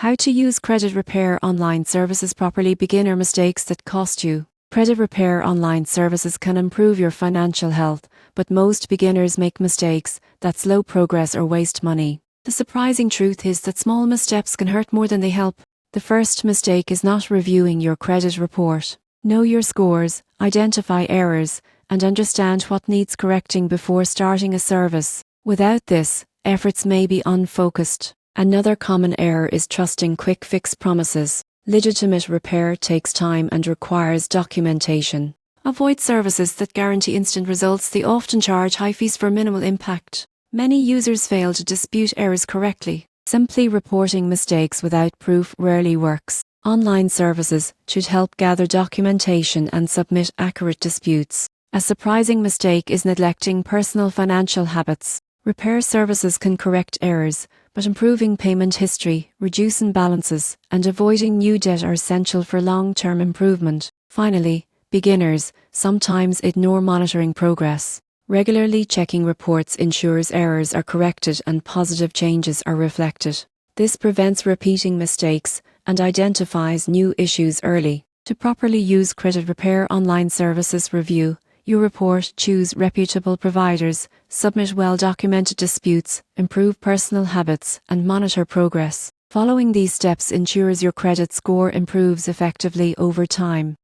How to use credit repair online services properly. Beginner mistakes that cost you. Credit repair online services can improve your financial health, but most beginners make mistakes that slow progress or waste money. The surprising truth is that small missteps can hurt more than they help. The first mistake is not reviewing your credit report. Know your scores, identify errors, and understand what needs correcting before starting a service. Without this, efforts may be unfocused. Another common error is trusting quick fix promises. Legitimate repair takes time and requires documentation. Avoid services that guarantee instant results. They often charge high fees for minimal impact. Many users fail to dispute errors correctly. Simply reporting mistakes without proof rarely works. Online services should help gather documentation and submit accurate disputes. A surprising mistake is neglecting personal financial habits. Repair services can correct errors, but improving payment history, reducing balances, and avoiding new debt are essential for long-term improvement. Finally, beginners sometimes ignore monitoring progress. Regularly checking reports ensures errors are corrected and positive changes are reflected. This prevents repeating mistakes and identifies new issues early. To properly use credit repair online services, review your report, choose reputable providers, submit well-documented disputes, improve personal habits, and monitor progress. Following these steps ensures your credit score improves effectively over time.